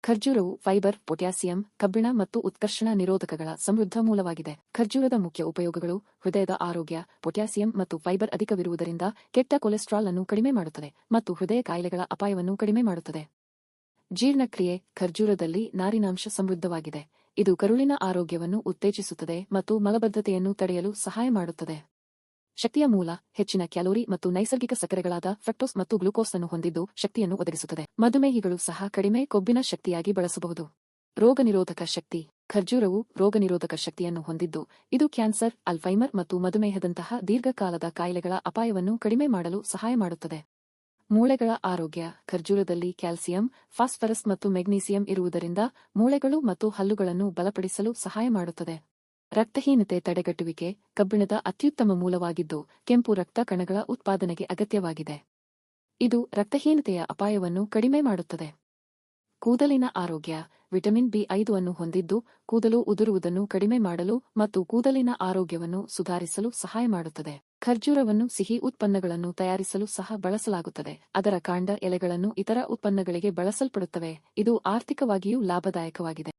ಖರ್ಜೂರವು fibre, potassium, ಕಬ್ಬಿಣ ಮತ್ತು ಉತ್ಕರ್ಷಣ ನಿರೋಧಕಗಳ ಸಮೃದ್ಧ ಮೂಲವಾಗಿದೆ. ಖರ್ಜೂರದ ಮುಖ್ಯ ಉಪಯೋಗಗಳು: ಹೃದಯದ ಆರೋಗ್ಯ. ಪೊಟ್ಯಾಸಿಯಂ ಮತ್ತು ಫೈಬರ್ ಅಧಿಕವಿರುವುದರಿಂದ ಕೆಟ್ಟ ಕೊಲೆಸ್ಟ್ರಾಲ್ ಅನ್ನು ಕಡಿಮೆ ಮಾಡುತ್ತದೆ ಮತ್ತು ಹೃದಯ ಕಾಯಿಲೆಗಳ ಅಪಾಯವನ್ನು ಕಡಿಮೆ ಮಾಡುತ್ತದೆ. ಜೀರ್ಣಕ್ರಿಯೆ. ಖರ್ಜೂರದಲ್ಲಿ ನಾರಿನಾಂಶ ಸಮೃದ್ಧವಾಗಿದೆ. ಇದು ಕರುಳಿನ ಆರೋಗ್ಯವನ್ನು ಉತ್ತೇಜಿಸುತ್ತದೆ ಮತ್ತು ಮಲಬದ್ಧತೆಯನ್ನು ತಡೆಯಲು ಸಹಾಯ ಮಾಡುತ್ತದೆ. ಶಕ್ತಿಯ ಮೂಲ. ಹೆಚ್ಚಿನ ಕ್ಯಾಲೋರಿ ಮತ್ತು ನೈಸರ್ಗಿಕ ಸಕ್ಕರೆಗಳಾದ ಫ್ರಕ್ಟೋಸ್ ಮತ್ತು ಗ್ಲೂಕೋಸ್ ಅನ್ನು ಹೊಂದಿದ್ದು ಶಕ್ತಿಯನ್ನು ಒದಗಿಸುತ್ತದೆ. ಮಧುಮೇಹಿಗಳು ಸಹ ಕಡಿಮೆ ಕೊಬ್ಬಿನ ಶಕ್ತಿಯಾಗಿ ಬಳಸಬಹುದು. ರೋಗನಿರೋಧಕ ಶಕ್ತಿ. ಖರ್ಜೂರವು ರೋಗನಿರೋಧಕ ಶಕ್ತಿಯನ್ನು ಹೊಂದಿದ್ದು ಇದು ಕ್ಯಾನ್ಸರ್, ಅಲ್ಝೈಮರ್ ಮತ್ತು ಮಧುಮೇಹದಂತಹ ದೀರ್ಘಕಾಲದ ಕಾಯಿಲೆಗಳ ಅಪಾಯವನ್ನು ಕಡಿಮೆ ಮಾಡಲು ಸಹಾಯ ಮಾಡುತ್ತದೆ. ಮೂಳೆಗಳ ಆರೋಗ್ಯ. ಖರ್ಜೂರದಲ್ಲಿ ಕ್ಯಾಲ್ಸಿಯಂ, ಫಾಸ್ಫರಸ್ ಮತ್ತು ಮೆಗ್ನೀಸಿಯಂ ಇರುವುದರಿಂದ ಮೂಳೆಗಳು ಮತ್ತು ಹಲ್ಲುಗಳನ್ನು ಬಲಪಡಿಸಲು ಸಹಾಯ ಮಾಡುತ್ತದೆ. ರಕ್ತಹೀನತೆ ತಡೆಗಟ್ಟುವಿಕೆ. ಕಬ್ಬಿಣದ ಅತ್ಯುತ್ತಮ ಮೂಲವಾಗಿದ್ದು ಕೆಂಪು ರಕ್ತ ಕಣಗಳ ಉತ್ಪಾದನೆಗೆ ಅಗತ್ಯವಾಗಿದೆ. ಇದು ರಕ್ತಹೀನತೆಯ ಅಪಾಯವನ್ನು ಕಡಿಮೆ ಮಾಡುತ್ತದೆ. ಕೂದಲಿನ ಆರೋಗ್ಯ. ವಿಟಮಿನ್ ಬಿ5 ಅನ್ನು ಹೊಂದಿದ್ದು ಕೂದಲು ಉದುರುವುದನ್ನು ಕಡಿಮೆ ಮಾಡಲು ಮತ್ತು ಕೂದಲಿನ ಆರೋಗ್ಯವನ್ನು ಸುಧಾರಿಸಲು ಸಹಾಯ ಮಾಡುತ್ತದೆ. ಖರ್ಜೂರವನ್ನು ಸಿಹಿ ಉತ್ಪನ್ನಗಳನ್ನು ತಯಾರಿಸಲು ಸಹ ಬಳಸಲಾಗುತ್ತದೆ. ಅದರ ಕಾಂಡ, ಎಲೆಗಳನ್ನು ಇತರ ಉತ್ಪನ್ನಗಳಿಗೆ ಬಳಸಲ್ಪಡುತ್ತವೆ. ಇದು ಆರ್ಥಿಕವಾಗಿಯೂ ಲಾಭದಾಯಕವಾಗಿದೆ.